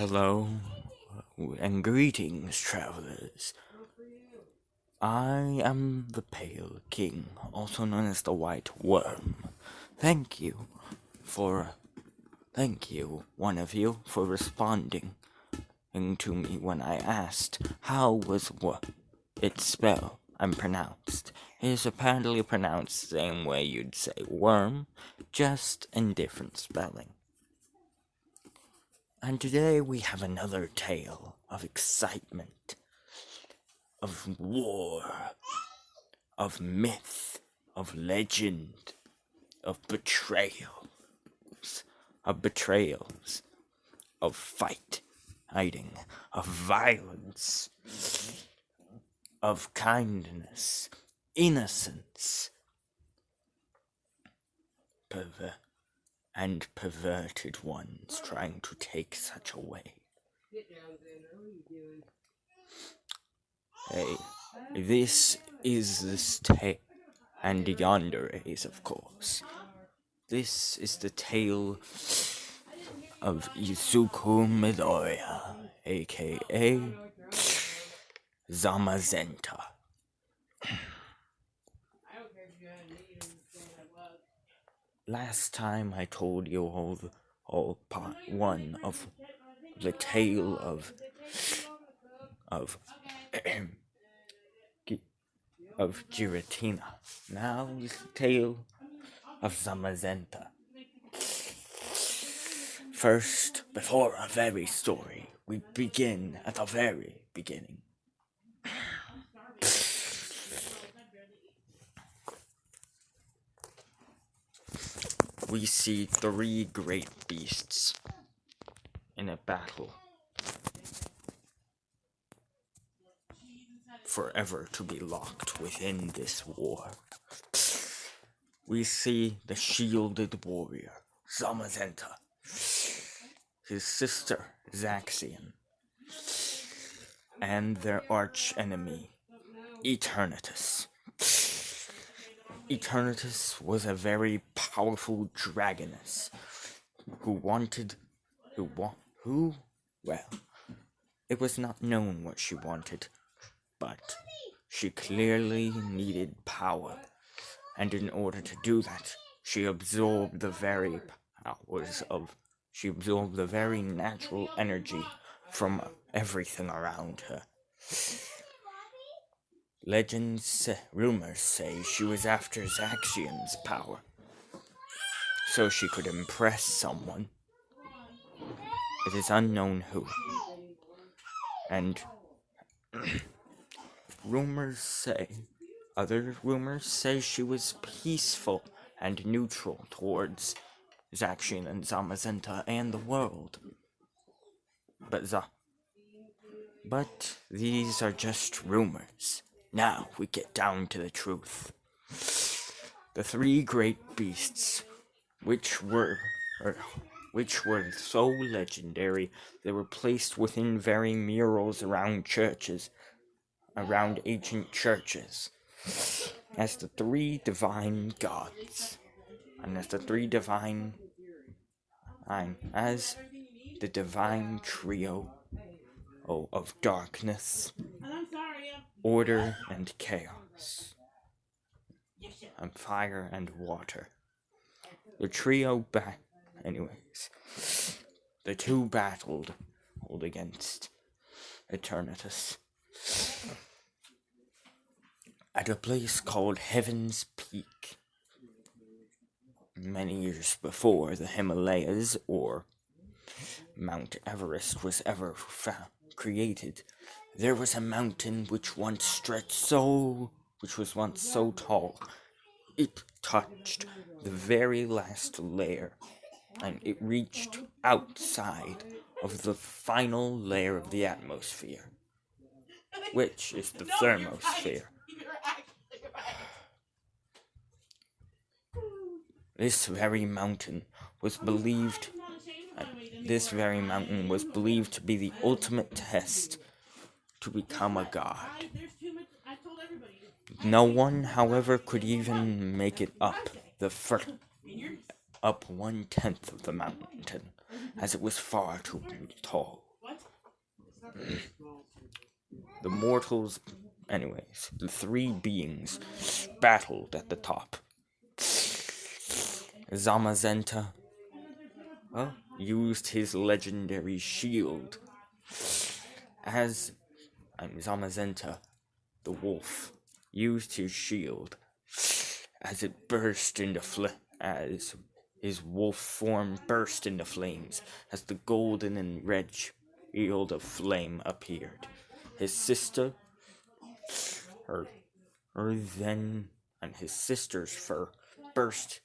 Hello and greetings, travelers. I am the Pale King, also known as the White Worm. Thank you, one of you, for responding to me when I asked how was its spell and pronounced. It is apparently pronounced the same way you'd say worm, just in different spelling. And today we have another tale of excitement, of war, of myth, of legend, of betrayals, of fighting, of violence, of kindness, innocence, and perverted ones trying to take such away. Hey, this is this tale, and yonder is, of course. This is the tale of Izuku Midoriya, aka Zamazenta. Last time I told you all part one of the tale of Giratina. Now the tale of Zamazenta. First, before our very story, we begin at the very beginning. We see three great beasts in a battle, forever to be locked within this war. We see the shielded warrior, Zamazenta, his sister, Zaxian, and their arch enemy, Eternatus. Eternatus was a very powerful dragoness it was not known what she wanted, but she clearly needed power, and in order to do that, she absorbed the very natural energy from everything around her. Rumors say she was after Zaxian's power, so she could impress someone. It is unknown who. And other rumors say she was peaceful and neutral towards Zaxian and Zamazenta and the world. But these are just rumors. Now we get down to the truth. The three great beasts, which were so legendary, they were placed within very murals around ancient churches, as the three divine gods, and as the divine trio of darkness, order, and chaos, and fire and water. The two battled against Eternatus at a place called Heaven's Peak. Many years before the Himalayas or Mount Everest was ever created, there was a mountain which was once so tall, it touched the very last layer, and it reached outside of the final layer of the atmosphere, which is the thermosphere. This very mountain was believed to be the ultimate test to become a god. No one, however, could even make it up 1/10 of the mountain, as it was far too tall. The mortals, anyways, the three beings battled at the top. Zamazenta used his legendary shield as Zamazenta, the wolf, used his shield as it burst into as his wolf form burst into flames, as the golden and red shield of flame appeared. His sister, her then, and his sister's fur burst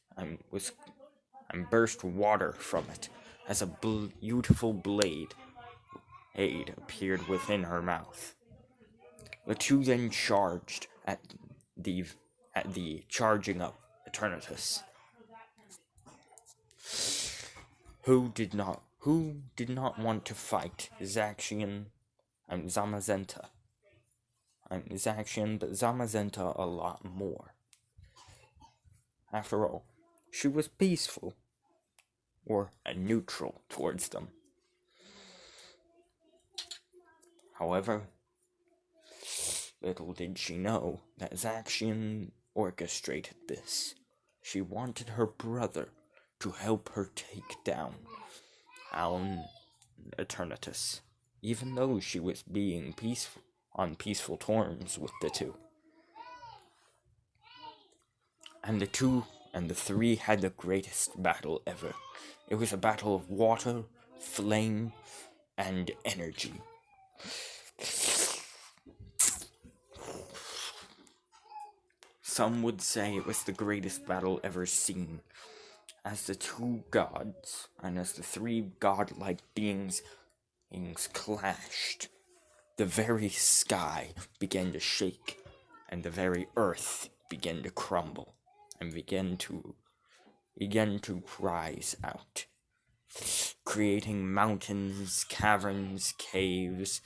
burst water from it, as a beautiful blade appeared within her mouth. The two then charged at the charging up Eternatus, who did not want to fight Zaxian and Zamazenta. Zaxian, but Zamazenta a lot more. After all, she was peaceful, or neutral towards them. However, little did she know that Zaxian orchestrated this. She wanted her brother to help her take down Eternatus, even though she was being on peaceful terms with the two. And the three had the greatest battle ever. It was a battle of water, flame, and energy. Some would say it was the greatest battle ever seen, as the two gods and as the three godlike beings clashed. The very sky began to shake, and the very earth began to crumble, and began to rise out, creating mountains, caverns, caves,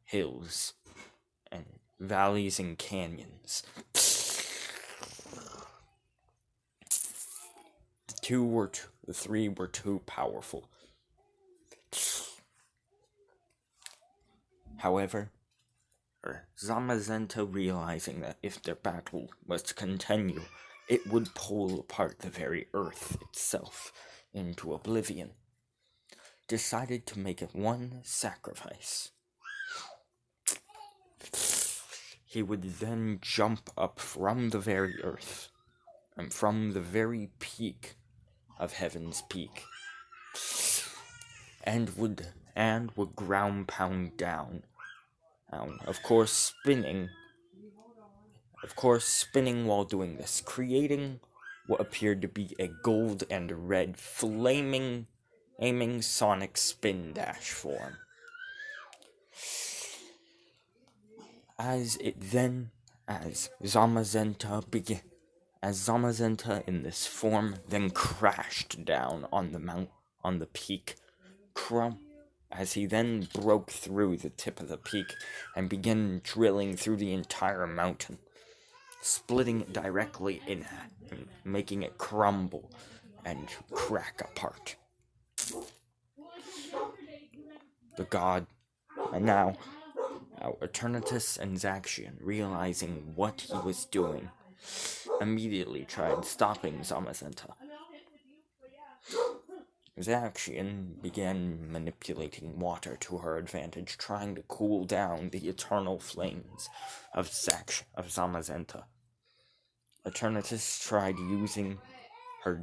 hills, and valleys and canyons. The three were too powerful. However, Zamazenta, realizing that if their battle was to continue, it would pull apart the very earth itself into oblivion, decided to make one sacrifice. He would then jump up from the very earth, and from the very peak of Heaven's Peak, and would ground pound down. Of course spinning while doing this, creating what appeared to be a gold and red flaming aiming sonic spin dash form. As Zamazenta in this form then crashed down on the peak, as he then broke through the tip of the peak and began drilling through the entire mountain, splitting it directly in half, and making it crumble and crack apart. The god, and now Eternatus and Zaxian, realizing what he was doing, immediately tried stopping Zamazenta. Zaxian began manipulating water to her advantage, trying to cool down the eternal flames of Zamazenta. Eternatus tried using her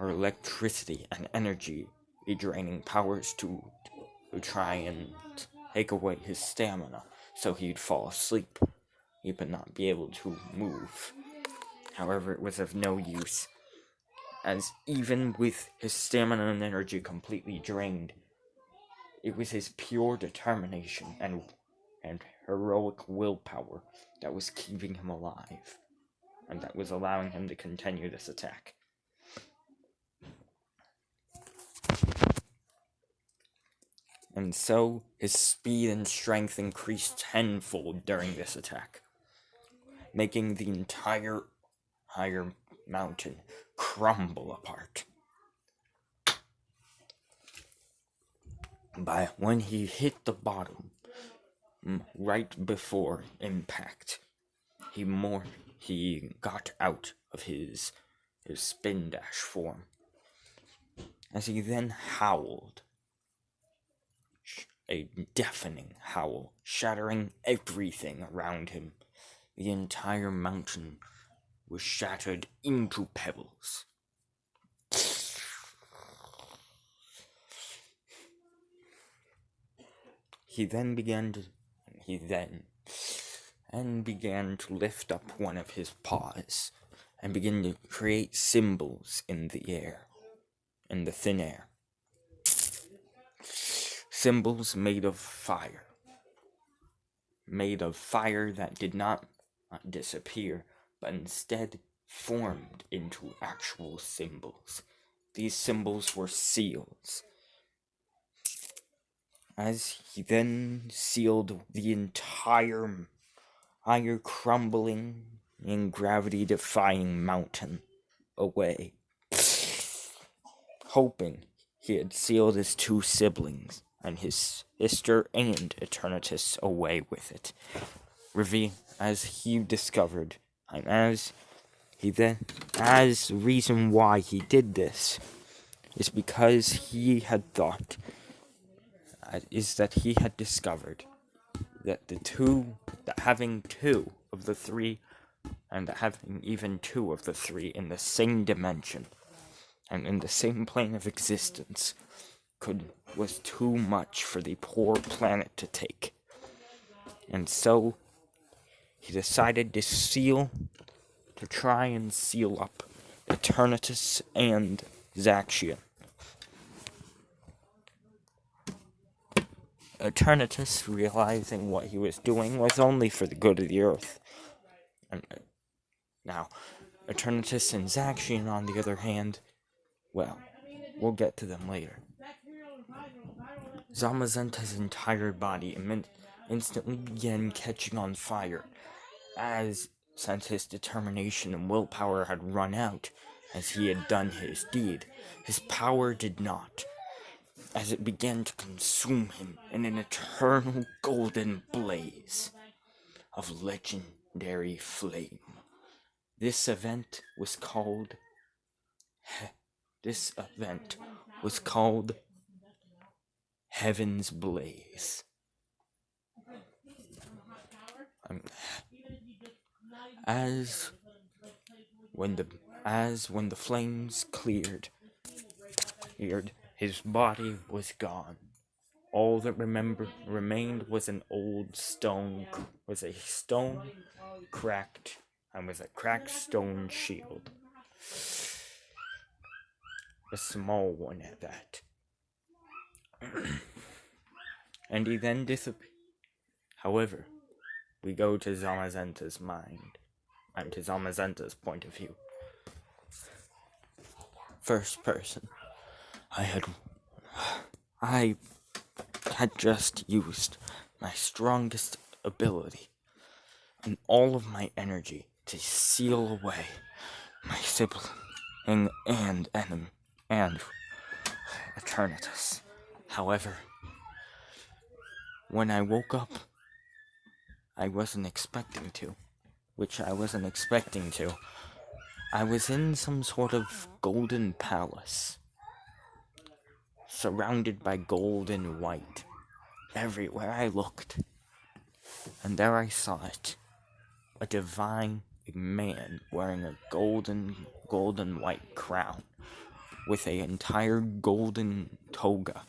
electricity and energy draining powers to try and take away his stamina, so he'd fall asleep. He would not be able to move. However, it was of no use, as even with his stamina and energy completely drained, it was his pure determination and heroic willpower that was keeping him alive, and that was allowing him to continue this attack. And so, his speed and strength increased tenfold during this attack, making the entire mountain crumble apart. But when he hit the bottom, right before impact, he got out of his spin dash form, as he then howled, a deafening howl, shattering everything around him. The entire mountain was shattered into pebbles. He then began to lift up one of his paws and begin to create symbols in the air, in the thin air. Symbols made of fire that did not disappear, but instead formed into actual symbols. These symbols were seals. As he then sealed the entire crumbling and gravity-defying mountain away, hoping he had sealed his two siblings and his sister and Eternatus away with it. As he discovered, and as the reason why he did this is because he had discovered that having two of the three, and having even two of the three in the same dimension and in the same plane of existence was too much for the poor planet to take. And so he decided to try and seal up Eternatus and Zaxian. Eternatus, realizing what he was doing was only for the good of the Earth. And now, Eternatus and Zaxian, on the other hand, well, we'll get to them later. Zamazenta's entire body instantly began catching on fire, since his determination and willpower had run out, as he had done his deed, his power did not, as it began to consume him in an eternal golden blaze of legendary flame. This event was called Heaven's Blaze. When the flames cleared, his body was gone. All that remained was a cracked stone shield. A small one at that. And he then disappeared. However, we go to Zamazenta's mind, and to Zamazenta's point of view. First person. I had just used my strongest ability and all of my energy to seal away my sibling and enemy and Eternatus. However, when I woke up, I wasn't expecting to. I was in some sort of golden palace, surrounded by gold and white, everywhere I looked. And there I saw it, a divine man wearing a golden white crown, with an entire golden toga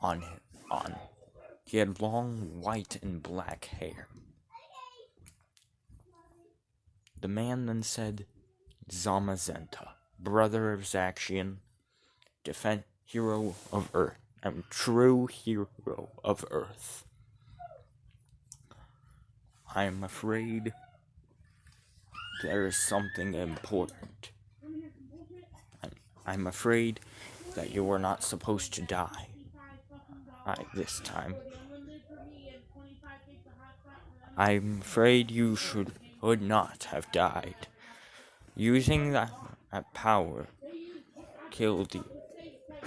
on him. He had long white and black hair. The man then said, "Zamazenta, brother of Zaxian, hero of Earth, and true hero of Earth. I am afraid there is something important. I'm afraid that you were not supposed to die this time. I'm afraid you would not have died. Using that power killed you.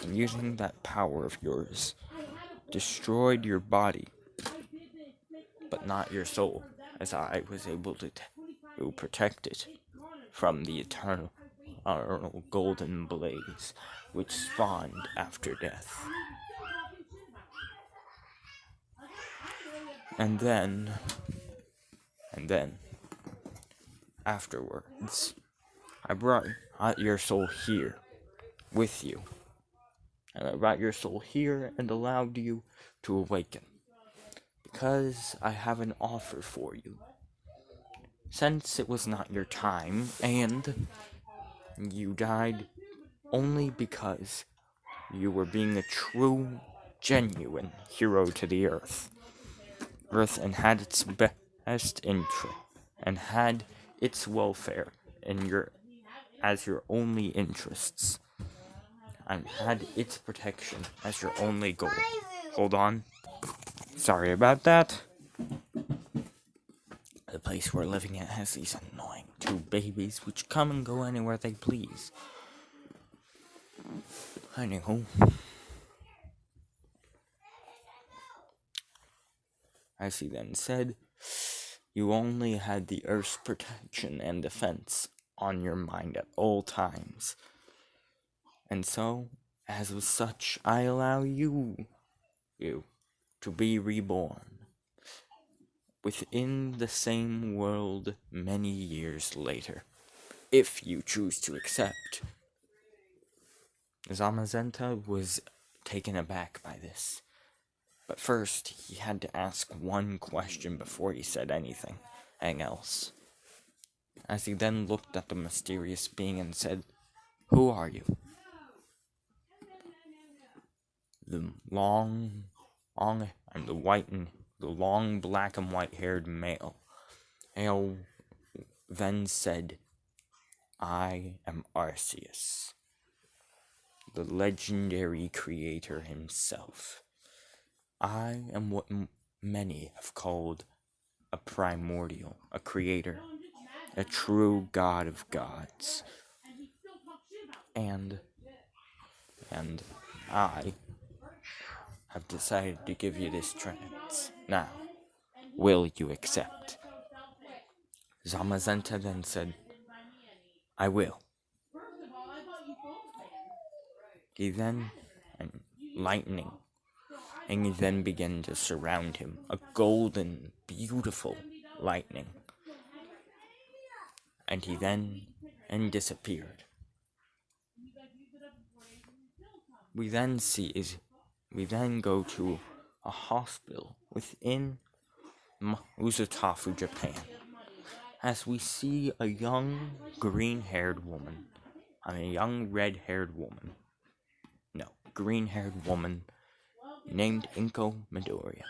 And using that power of yours destroyed your body, but not your soul, as I was able to protect it from the eternal golden blaze which spawned after death. And then, afterwards, I brought your soul here with you. And I brought your soul here and allowed you to awaken. Because I have an offer for you. Since it was not your time, and you died only because you were being a true, genuine hero to the Earth, and had its best interest, and had its welfare as your only interests, and had its protection as your only goal. Hold on. Sorry about that. The place we're living at has these annoying two babies which come and go anywhere they please. Anywho, as he then said, you only had the Earth's protection and defense on your mind at all times. And so, as of such, I allow you to be reborn within the same world many years later, if you choose to accept. Zamazenta was taken aback by this, but first he had to ask one question before he said anything else. As he then looked at the mysterious being and said, "Who are you?" The long black and white-haired male then said, "I am Arceus, the legendary creator himself. I am what many have called a primordial, a creator, a true god of gods. And I have decided to give you this chance. Now, will you accept?" Zamazenta then said, "I will." He then, lightning, and he then began to surround him, a golden, beautiful lightning. And he then disappeared. We then go to a hospital within Uzutafu, Japan, as we see a young green-haired woman, green-haired woman named Inko Midoriya.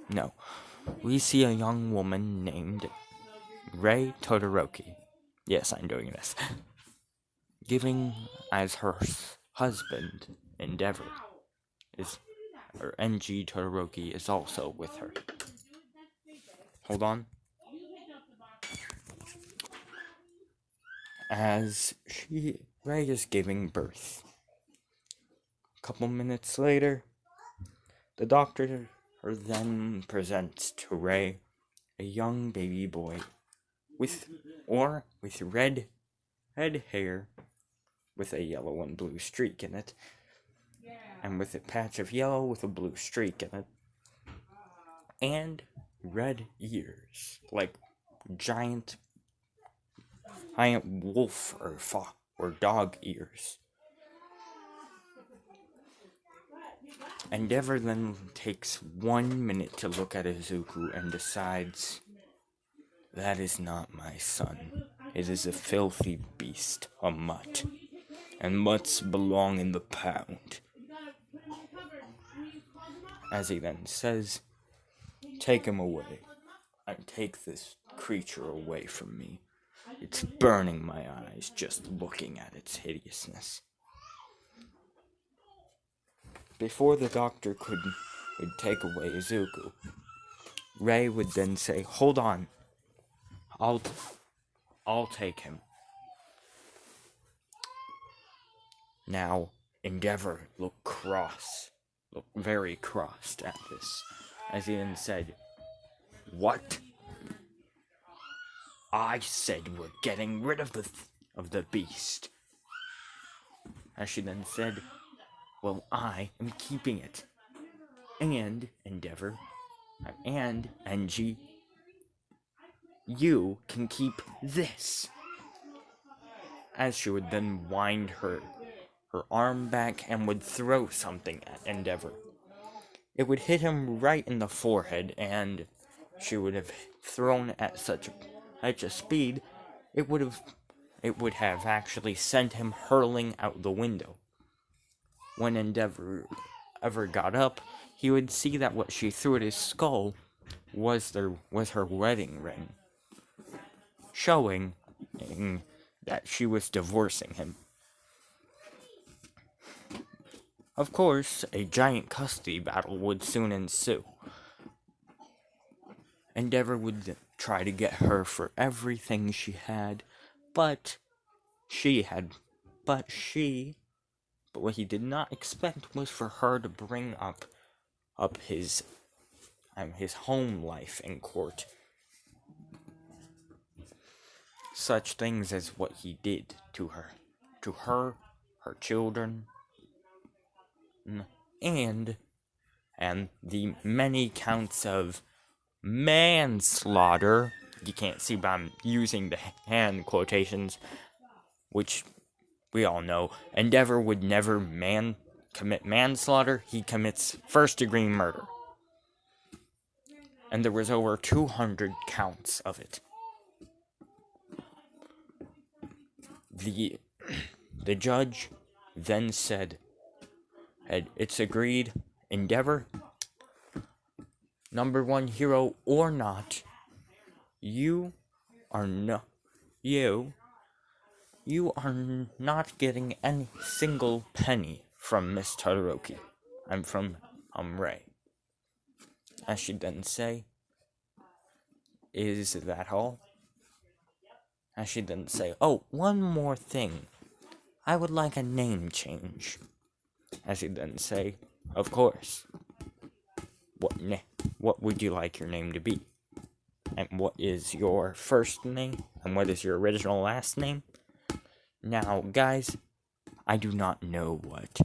No, we see a young woman named Rei Todoroki. Yes, I'm doing this. Giving as her husband, Endeavor, NG Todoroki is also with her. Hold on. As Rei is giving birth. A couple minutes later, the doctor then presents to Rei a young baby boy with red hair with a yellow and blue streak in it, and with a patch of yellow with a blue streak in it, and red ears, like giant wolf or fox or dog ears. Endeavor then takes 1 minute to look at Izuku and decides, "That is not my son. It is a filthy beast, a mutt, and mutts belong in the pound." As he then says, "Take him away, and take this creature away from me. It's burning my eyes just looking at its hideousness." Before the doctor could take away Izuku, Rei would then say, "Hold on, I'll take him." Now, Endeavor looked very crossed at this, as he then said, "What? I said we're getting rid of the beast." As she then said, "Well, I am keeping it. And Endeavor, and Engie, you can keep this." As she would then wind her arm back and would throw something at Endeavor. It would hit him right in the forehead, and she would have thrown at such a speed, it would have actually sent him hurling out the window. When Endeavor ever got up, he would see that what she threw at his skull was her wedding ring, showing that she was divorcing him. Of course, a giant custody battle would soon ensue. Endeavor would try to get her for everything she had, but what he did not expect was for her to bring up his home life in court. Such things as what he did to her, her children, and the many counts of manslaughter. You can't see, but I'm using the hand quotations, which we all know. Endeavor would never commit manslaughter. He commits first-degree murder. And there was over 200 counts of it. The judge then said, "It's agreed, Endeavor, number one hero or not, you are not getting any single penny from Miss Todoroki. I'm from Ray." As she then say, "Is that all?" As she then say, "Oh, one more thing. I would like a name change." As he then say, "Of course. What would you like your name to be? And what is your first name? And what is your original last name?" Now, guys, I do not know what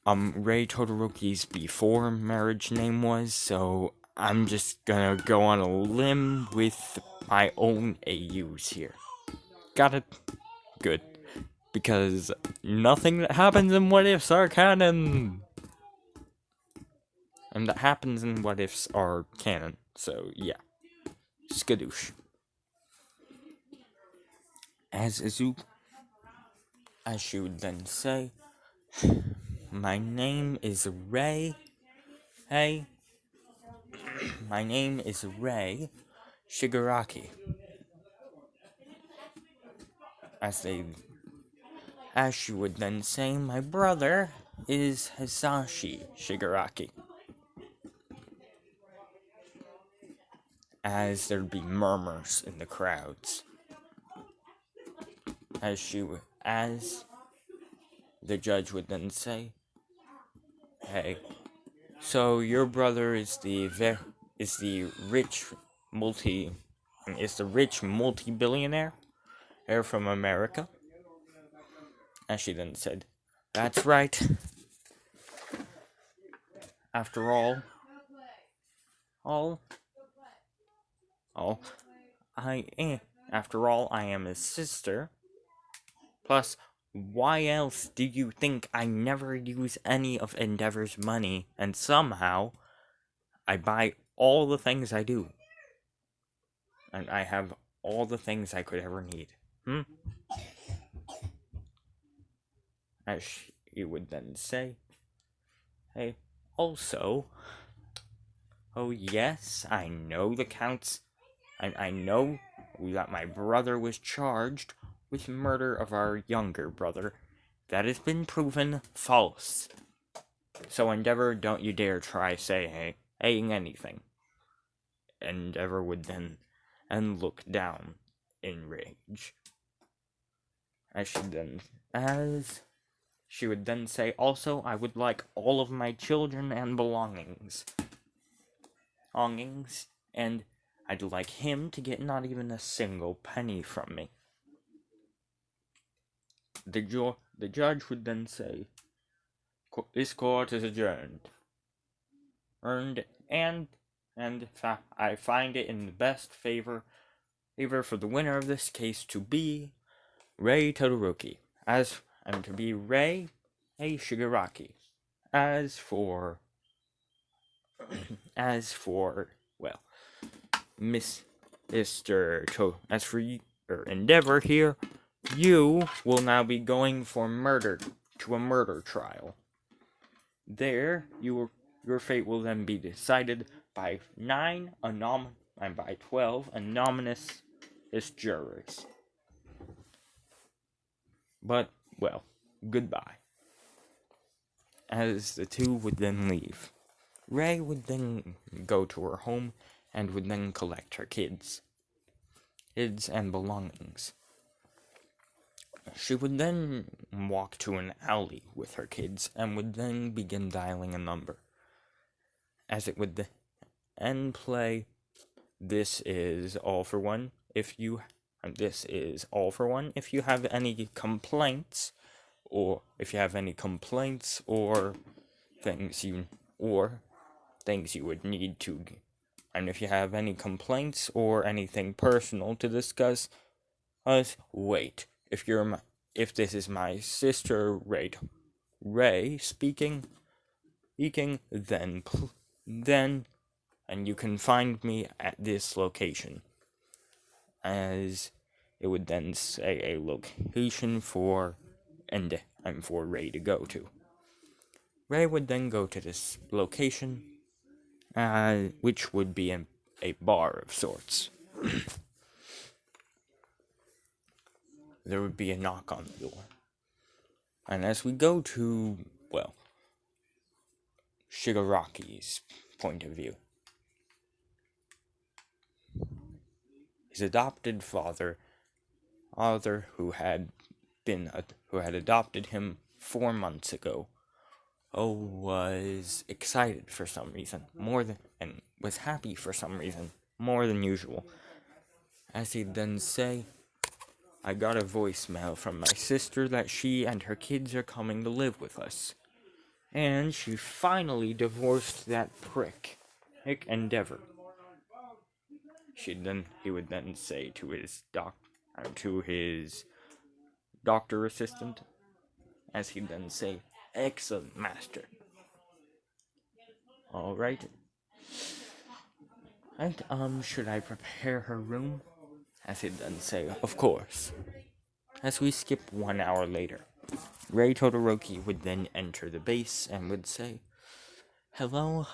Ray Todoroki's before marriage name was, so I'm just gonna go on a limb with my own AUs here. Got it? Good. Because nothing that happens in What Ifs are canon. And that happens in What Ifs are canon. So, yeah. Skadoosh. As Izuku, as she would then say, "My name is Ray. Hey. My name is Ray Shigaraki." As she would then say, "My brother is Hisashi Shigaraki." As there'd be murmurs in the crowds. As the judge would then say, "Hey, so your brother is the rich multi-billionaire heir from America?" As she then said, "That's right. After all, I am his sister. Plus, why else do you think I never use any of Endeavor's money, and somehow I buy all the things I do? And I have all the things I could ever need. As she would then say, "Hey, also, oh yes, I know the counts. I know that my brother was charged with murder of our younger brother. That has been proven false. So Endeavor, don't you dare try saying anything." Endeavor would then look down in rage. As she would then say, also, I would like all of my children and belongings, and I'd like him to get not even a single penny from me. The judge would then say, this court is adjourned. And I find it in the best favor for the winner of this case to be Rei Todoroki, and to be Rei Shigaraki. As for Endeavor here, you will now be going for murder to a murder trial. There, your fate will then be decided by 12 anonymous jurors. But, well, goodbye. As the two would then leave, Rei would then go to her home and would then collect her kids and belongings. She would then walk to an alley with her kids and would then begin dialing a number. As it would then play, this is all for one. If you have any complaints, or things you would need to, and if you have any complaints or anything personal to discuss, wait. If this is my sister Rei speaking, then and you can find me at this location. As it would then say a location for Rei to go to. Rei would then go to this location, which would be a bar of sorts. There would be a knock on the door. And as we go to, Shigaraki's point of view, his adopted father who had adopted him 4 months ago, was excited for some reason, and was happy for some reason, more than usual. As he'd then say, I got a voicemail from my sister that she and her kids are coming to live with us. And she finally divorced that prick, Endeavor. He would then say to his doctor assistant, as he'd then say, excellent, master. Alright. And, should I prepare her room? As he'd then say, of course. As we skip 1 hour later, Rei Todoroki would then enter the base and would say, hello,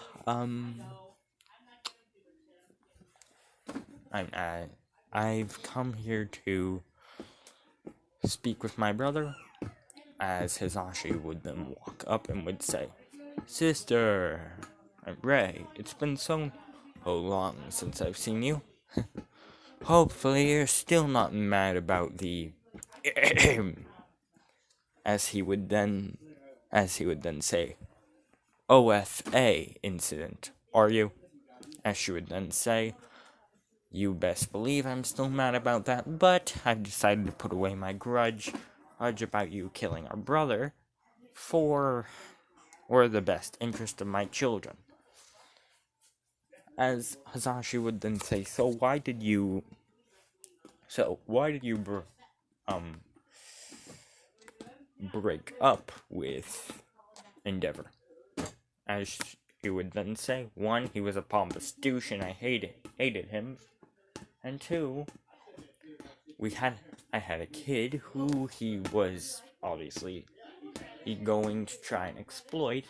I've come here to speak with my brother. As Hisashi would then walk up and would say, sister, Rei, it's been so long since I've seen you. Hopefully you're still not mad about the as he would then say, OFA incident, are you? As she would then say, you best believe I'm still mad about that, but I've decided to put away my grudge about you killing our brother for the best interest of my children. As Hisashi would then say, why did you break up with Endeavor? As he would then say, 1, he was a pompous douche and I hated him, and 2, I had a kid who he was obviously going to try and exploit,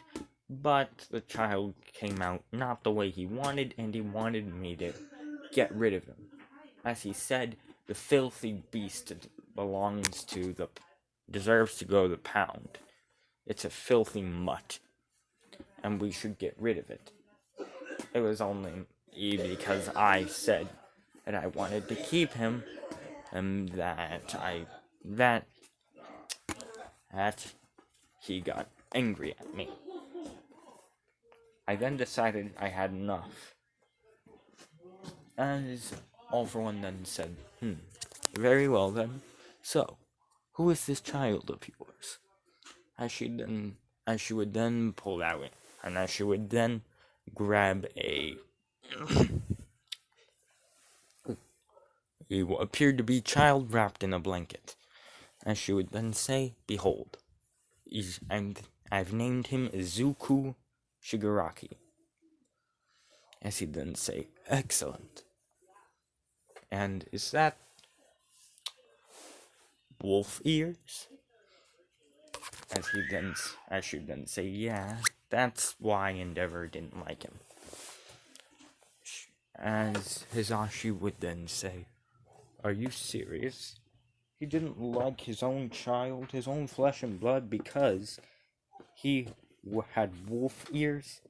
but the child came out not the way he wanted, and he wanted me to get rid of him. As he said, the filthy beast deserves to go to the pound. It's a filthy mutt, and we should get rid of it. It was only because I said that I wanted to keep him, and that he got angry at me. I then decided I had enough. As All for One then said, very well then. So, who is this child of yours? As she would then pull out it, and as she would then grab a it appeared to be child wrapped in a blanket, as she would then say, "Behold, and I've named him Izuku Shigaraki." As he'd then say, "Excellent. And is that wolf ears?" As she'd then say, "Yeah, that's why Endeavor didn't like him." As Hisashi would then say, "Are you serious? He didn't like his own child, his own flesh and blood, because he had wolf ears?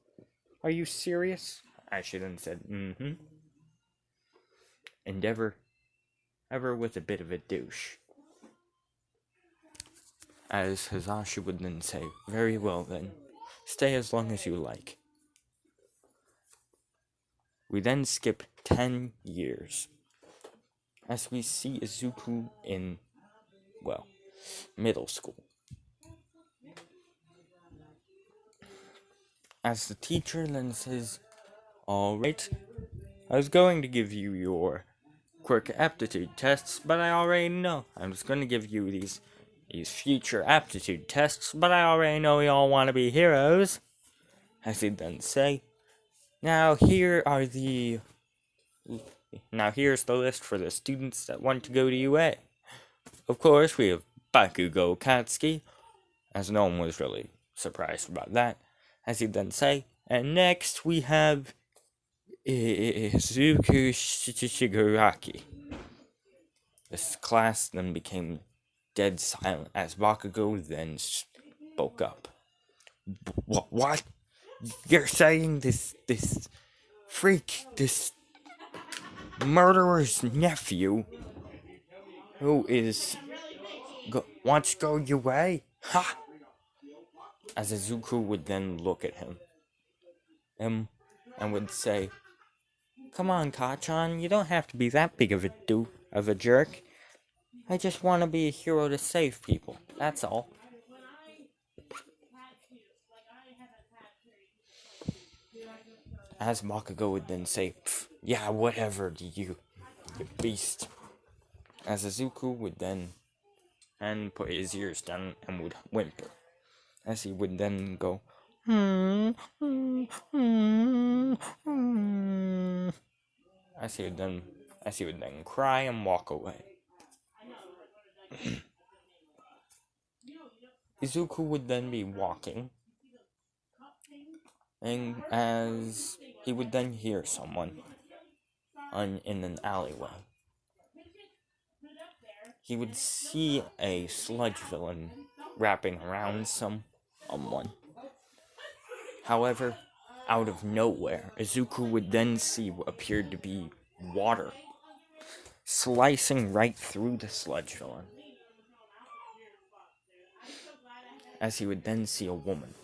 Are you serious?" As she then said, Endeavor was a bit of a douche. As Hisashi would then say, "Very well then, stay as long as you like." We then skip 10 years, as we see Izuku in, middle school. As the teacher then says, "Alright, I was going to give you your quirk aptitude tests, but I already know. I'm just going to give you these future aptitude tests, but I already know y'all want to be heroes." As he'd then say, here's the list for the students that want to go to UA. Of course, we have Bakugo Katsuki, as no one was really surprised about that. As he'd then say, and next we have Izuku Shigaraki. This class then became dead silent, as Bakugo then spoke up. What? You're saying this freak, this murderer's nephew, who wants to go your way? Ha!" As Izuku would then look at him, and would say, "Come on, Kachan, you don't have to be that big of a jerk. I just want to be a hero to save people, that's all." As Bakugo would then say, "Yeah, whatever, you beast." As Izuku would then put his ears down and would whimper. As he would then go, as he would then cry and walk away. Izuku would then be walking, and as he would then hear someone in an alleyway, he would see a sludge villain wrapping around someone. However, out of nowhere, Izuku would then see what appeared to be water slicing right through the sludge villain. As he would then see a woman,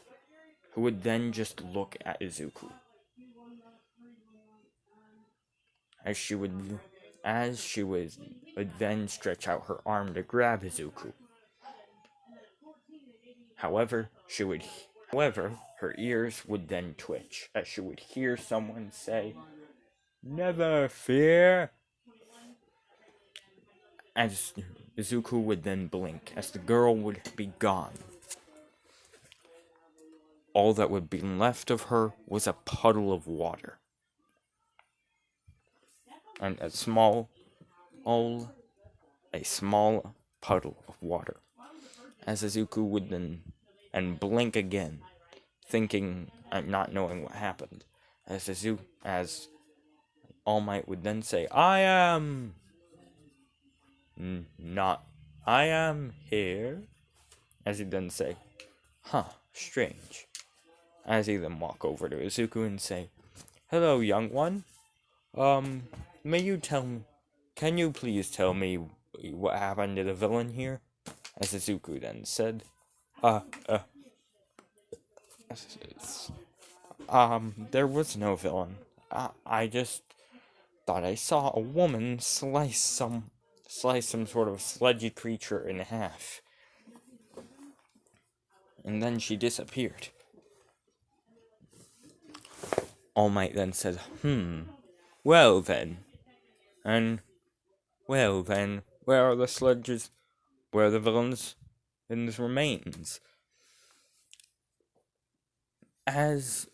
who would then just look at Izuku. As she would then stretch out her arm to grab Izuku. However, her ears would then twitch, as she would hear someone say, "Never fear." As Izuku would then blink, as the girl would be gone. All that would be left of her was a puddle of water. And a small puddle of water. As Izuku would then blink again, thinking and not knowing what happened. As All Might would then say, "I am here." As he'd then say, strange. As he then walk over to Izuku and say, "Hello, young one. Can you please tell me what happened to the villain here?" As Izuku then said, There was no villain. I just thought I saw a woman slice some sort of sludgy creature in half. And then she disappeared. All Might then said, well then. And, well then, where are the sludges? Where are the villains in his remains? As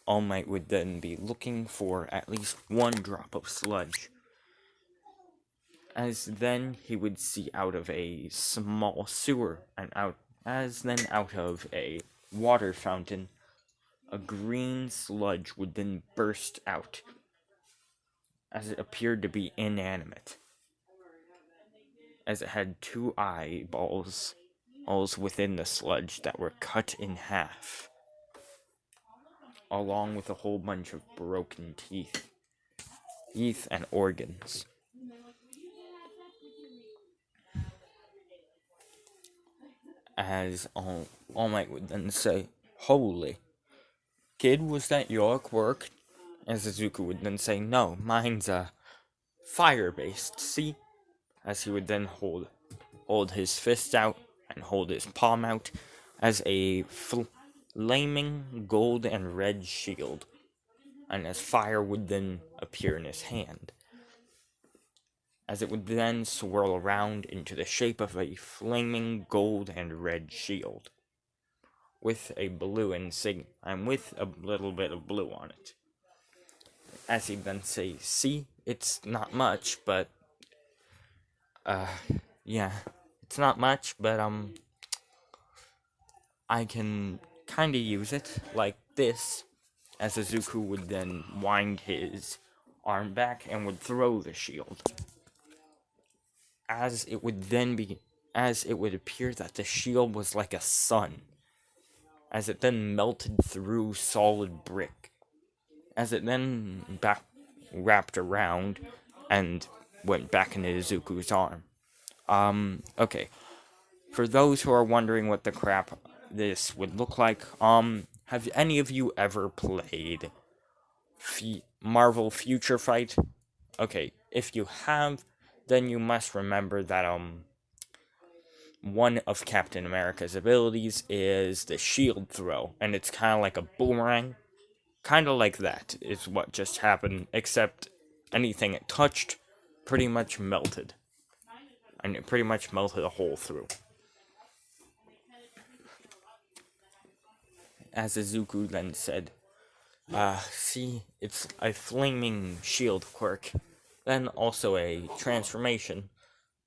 All Might would then be looking for at least one drop of sludge. As then he would see out of a small sewer, and out of a water fountain, a green sludge would then burst out, as it appeared to be inanimate, as it had two eyeballs within the sludge that were cut in half, along with a whole bunch of broken teeth and organs. As All Might would then say, holy, kid, was that your quirk? As Izuku would then say, no, mine's fire-based, see? As he would then hold his fist out and hold his palm out as a flaming gold and red shield, and as fire would then appear in his hand, as it would then swirl around into the shape of a flaming gold and red shield, with a blue insignia, and with a little bit of blue on it. As he'd then say, see, it's not much, but, yeah, it's not much, but, I can kinda use it, like this, as Izuku would then wind his arm back and would throw the shield. As it would appear that the shield was like a sun, as it then melted through solid brick, as it then wrapped around and went back into Izuku's arm. Okay. For those who are wondering what the crap this would look like, have any of you ever played Marvel Future Fight? Okay, if you have, then you must remember that, one of Captain America's abilities is the shield throw, and it's kind of like a boomerang. Kind of like that is what just happened, except anything it touched pretty much melted. And it pretty much melted a hole through. As Izuku then said, see, it's a flaming shield quirk, then also a transformation,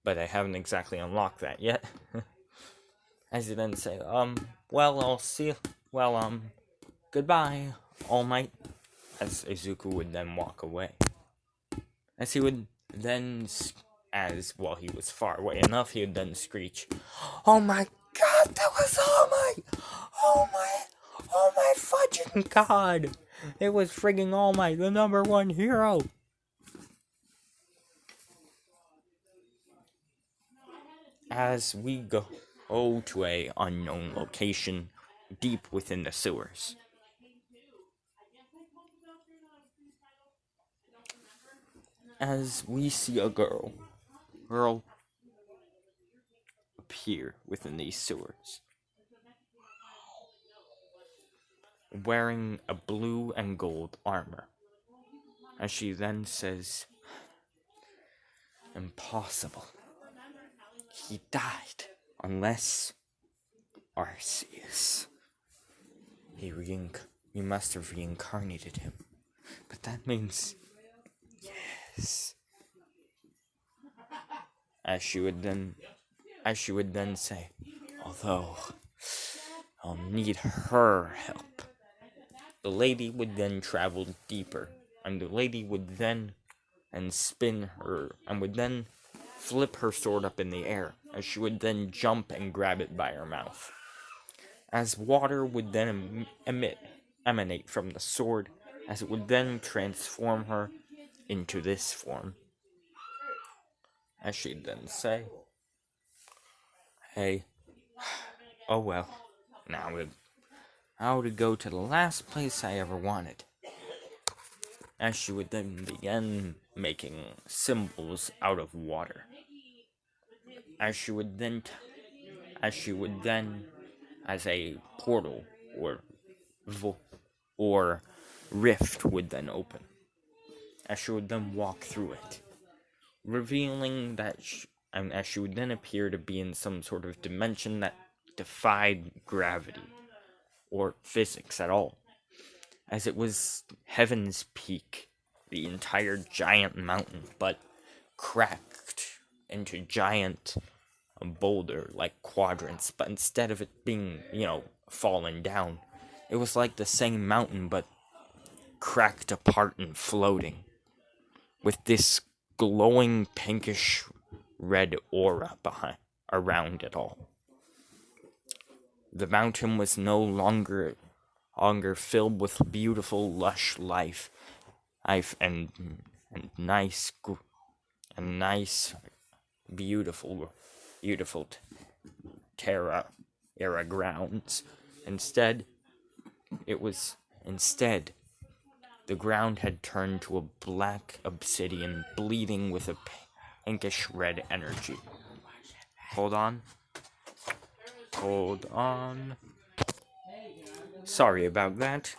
but I haven't exactly unlocked that yet. As he then say, well, I'll see, goodbye, All Might, as Izuku would then walk away. As he would then, he was far away enough, he would then screech, oh my god, that was All Might! Oh my fudging god! It was frigging All Might, the #1 hero! As we go to a unknown location deep within the sewers. As we see a girl appear within these sewers, wearing a blue and gold armor. As she then says, impossible. He died, unless Arceus. We must have reincarnated him. But that means, yes. As she would then say, although I'll need her help. The lady would then travel deeper, and the lady would then spin her, and would then flip her sword up in the air, as she would then jump and grab it by her mouth. As water would then emanate from the sword, as it would then transform her into this form. As she'd then say, hey, oh well, how to go to the last place I ever wanted. As she would then begin making symbols out of water. As she would then, as a portal or rift would then open. As she would then walk through it, revealing that as she would then appear to be in some sort of dimension that defied gravity or physics at all, as it was Heaven's Peak, the entire giant mountain, but cracked into giant boulder-like quadrants, but instead of it being, fallen down, it was like the same mountain, but cracked apart and floating, with this glowing pinkish red aura around it all. The mountain was no longer filled with beautiful, lush life, and nice, beautiful Terra era grounds. Instead, the ground had turned to a black obsidian bleeding with a pinkish red energy. Hold on. Sorry about that.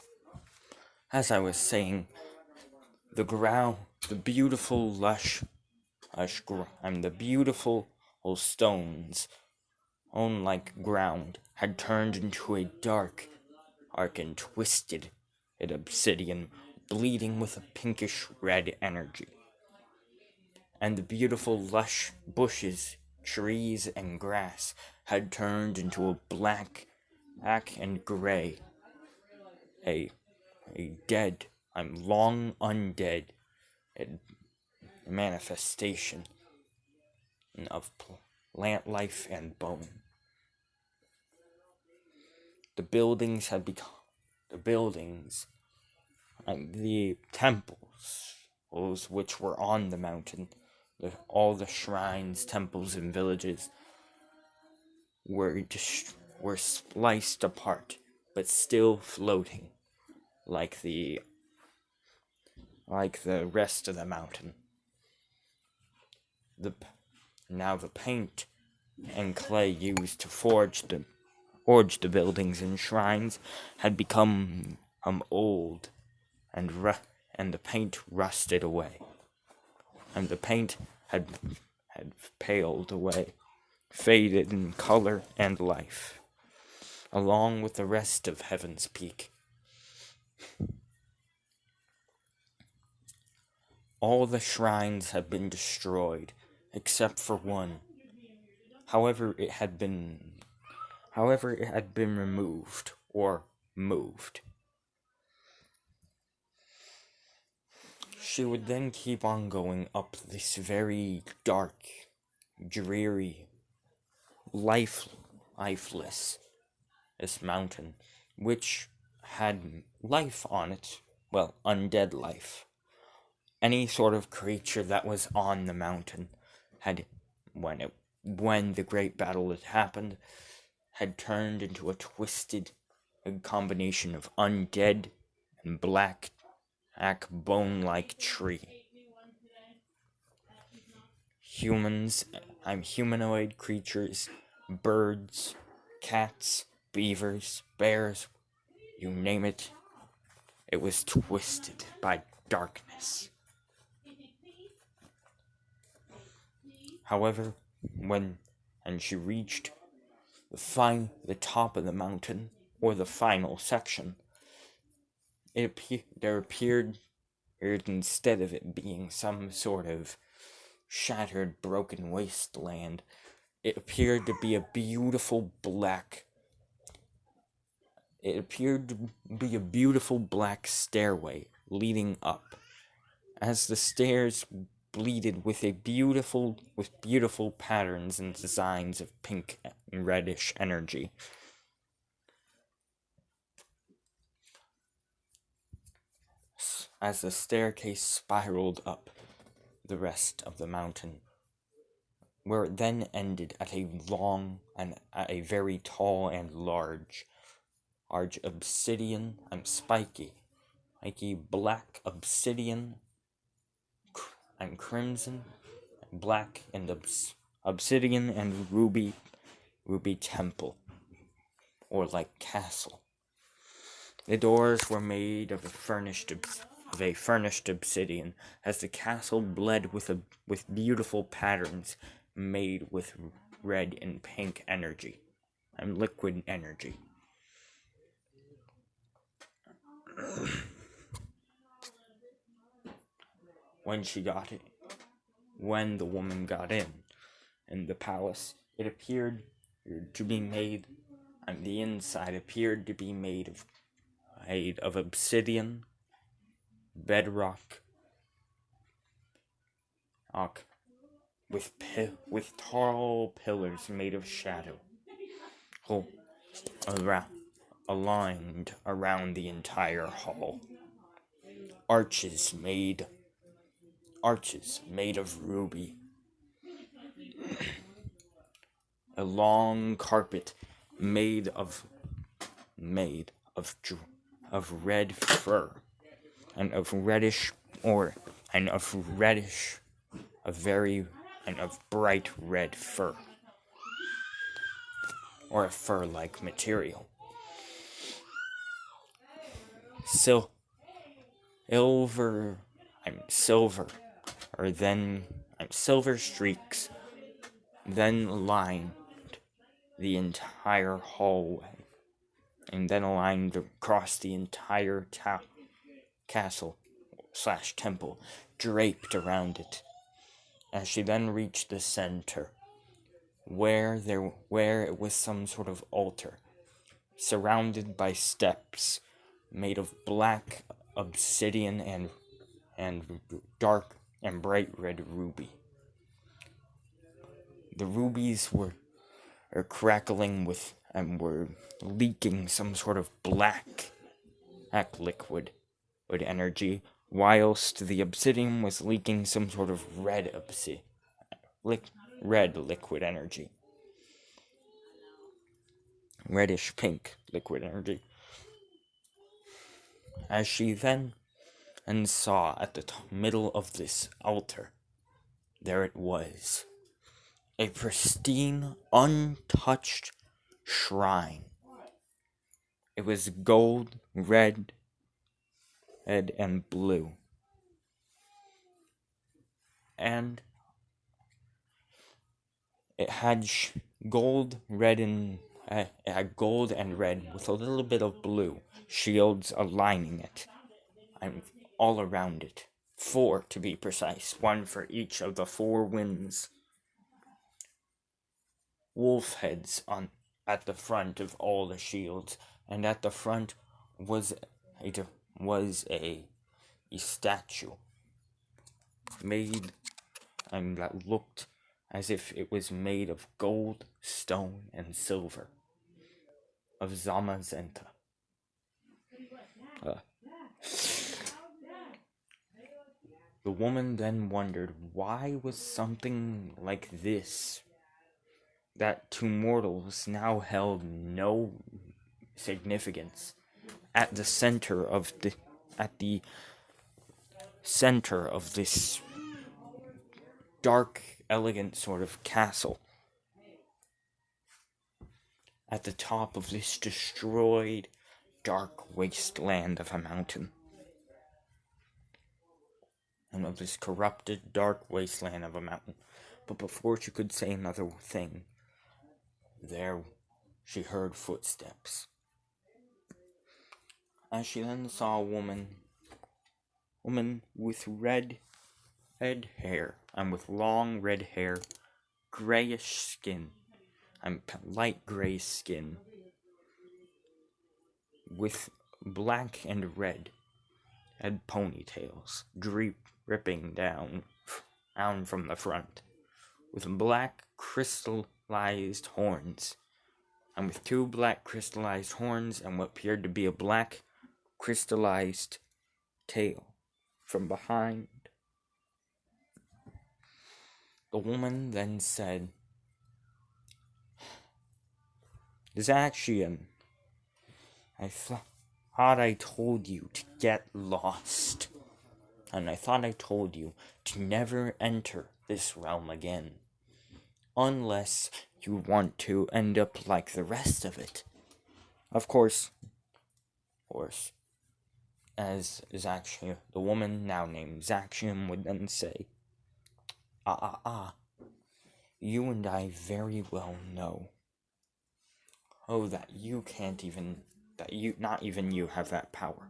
As I was saying, the beautiful the beautiful stones on like ground had turned into a dark and twisted obsidian bleeding with a pinkish red energy. And the beautiful lush bushes, trees, and grass had turned into a black and gray, a dead, long undead manifestation of plant life and bone. The temples, those which were on the mountain, all the shrines, temples, and villages were spliced apart, but still floating, like the rest of the mountain. Now the paint and clay used to forge the buildings and shrines had become old, and the paint rusted away, and the paint had paled away, faded in color and life, along with the rest of Heaven's Peak. All the shrines had been destroyed, except for one. However, it had been removed or moved. She would then keep on going up this very dark, dreary, lifeless this mountain, which had life on it, well, undead life. Any sort of creature that was on the mountain had, when the great battle had happened, had turned into a twisted combination of undead and black bone-like tree. Humanoid creatures, birds, cats, beavers, bears, you name it. It was twisted by darkness. However, when she reached the top of the mountain, or the final section, there appeared, instead of it being some sort of shattered, broken wasteland, it appeared to be a beautiful black stairway leading up, as the stairs bleeded with beautiful patterns and designs of pink and reddish energy. As the staircase spiraled up the rest of the mountain, where it then ended at a very tall and large large obsidian, spiky black obsidian, and crimson, black and obsidian and ruby temple, or like castle. The doors were made of a furnished obsidian, as the castle bled with beautiful patterns made with red and pink energy and liquid energy. When the woman got in the palace, it appeared to be made, and the inside appeared to be made of obsidian, bedrock, with tall pillars made of shadow, aligned around the entire hall. Arches made of ruby. A long carpet made of red fur, and of bright red fur, or a fur-like material. Silver streaks then lined the entire hallway, and then aligned across the entire castle/temple, draped around it. As she then reached the center, where it was some sort of altar, surrounded by steps made of black obsidian and dark and bright red ruby. The rubies were crackling with and were leaking some sort of black liquid energy, whilst the obsidian was leaking some sort of red liquid energy. Reddish pink liquid energy. As she then saw at the middle of this altar, there it was, a pristine, untouched shrine. It was gold, red, and blue. And it had gold, red, and with a little bit of blue shields aligning it, and all around it. 4 to be precise, 1 for each of the 4 winds. Wolf heads at the front of all the shields, and at the front was a statue made, and that looked as if it was made of gold, stone, and silver, of Zamazenta. The woman then wondered why was something like this, that to mortals now held no significance, at the center of this dark, elegant sort of castle, at the top of this destroyed, dark wasteland of a mountain, and of this corrupted, dark wasteland of a mountain. But before she could say another thing, there she heard footsteps. As she then saw a woman with red hair, and with long red hair, grayish skin, and light gray skin, with black and red had ponytails dripping down from the front, with black crystallized horns, and with 2 black crystallized horns and what appeared to be a black crystallized tail from behind. The woman then said, Zaxian, I thought I told you to get lost. And I thought I told you to never enter this realm again. Unless you want to end up like the rest of it. Of course, as Zaxium, the woman now named Zaxium would then say, you and I very well know. Oh, that you can't even, not even you have that power.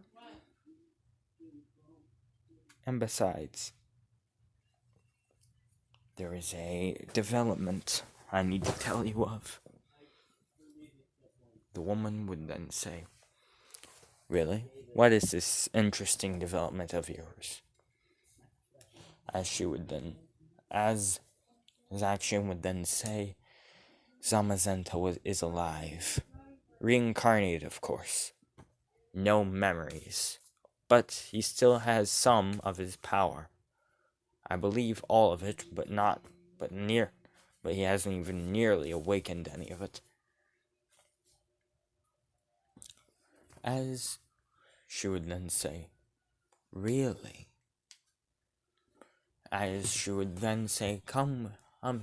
And besides, there is a development I need to tell you of. The woman would then say, really? What is this interesting development of yours? As Zaxium would then say, Zamazenta is alive. Reincarnated, of course. No memories. But he still has some of his power. I believe all of it, but he hasn't even nearly awakened any of it. As she would then say, really? As she would then say, come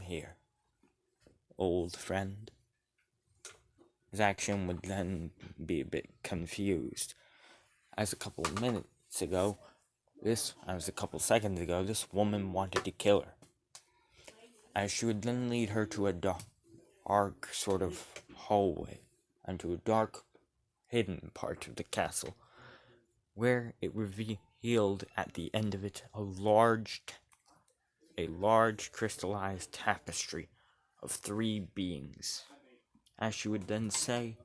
here, old friend. Zaxium would then be a bit confused. As a couple seconds ago, this woman wanted to kill her. As she would then lead her to a dark sort of hallway, and to a dark, hidden part of the castle, where it revealed at the end of it a large crystallized tapestry of 3 beings. As she would then say,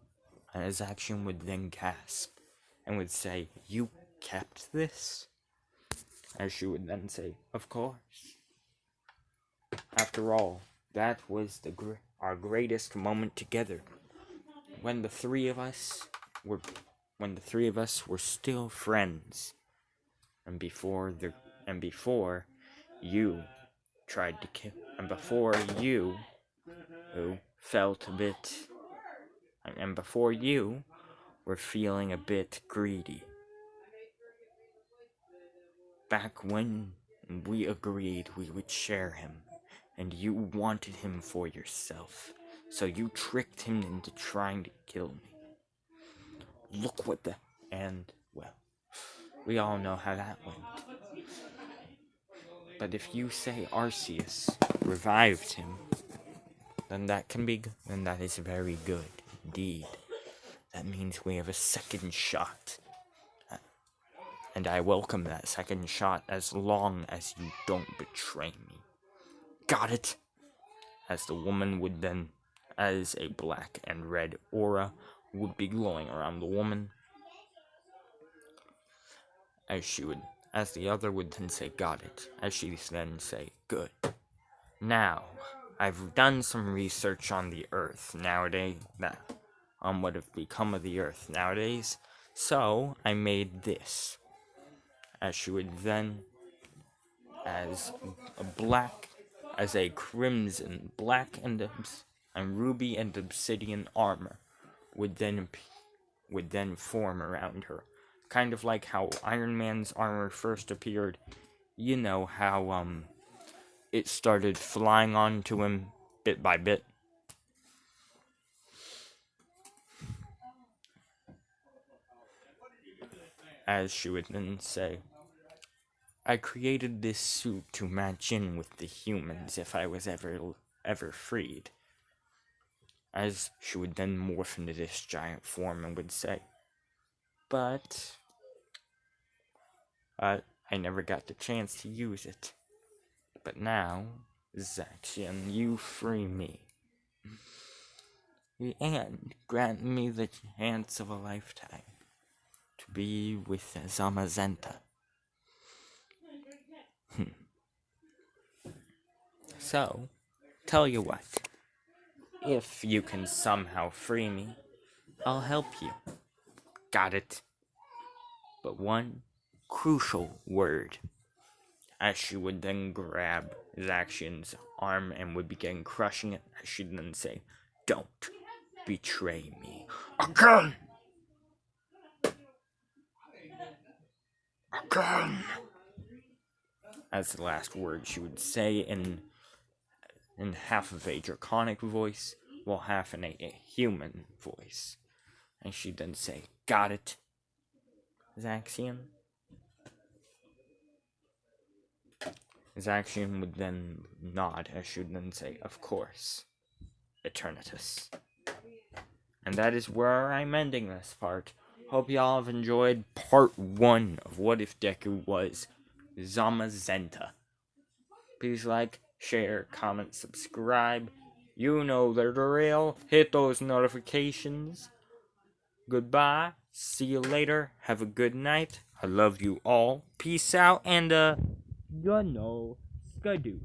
and as Zaxium would then gasp, and would say, you kept this? As she would then say, of course. After all, that was our greatest moment together. When the three of us were still friends. And before you tried to kill, and before you felt a bit, and before you were feeling a bit greedy. Back when we agreed we would share him, and you wanted him for yourself, so you tricked him into trying to kill me. Look what we all know how that went. But if you say Arceus revived him, then that is very good indeed. That means we have a second shot. And I welcome that second shot as long as you don't betray me. Got it? As the woman would then, as a black and red aura would be glowing around the woman. As the other would then say, got it. As she then say, good. Now, I've done some research on the Earth nowadays, on what have become of the Earth nowadays, so I made this. As she would then, as a crimson, black and ruby and obsidian armor would then form around her. Kind of like how Iron Man's armor first appeared. You know how, it started flying onto him bit by bit. As she would then say, I created this suit to match in with the humans if I was ever freed. As she would then morph into this giant form and would say, but I never got the chance to use it. But now, Zaxium, you free me. And grant me the chance of a lifetime to be with Zamazenta. So, tell you what. If you can somehow free me, I'll help you. Got it? But one crucial word. As she would then grab Zaxium's arm and would begin crushing it, she'd then say, don't betray me again! Awaken! As the last word she would say in half of a draconic voice, while half in a human voice. And she'd then say, got it, Zaxian? Zaxian would then nod as she would then say, of course, Eternatus. And that is where I'm ending this part. Hope y'all have enjoyed part 1 of What If Deku was Zamazenta. Please like, share, comment, subscribe. You know the drill. Hit those notifications. Goodbye. See you later. Have a good night. I love you all. Peace out and, skadoosh.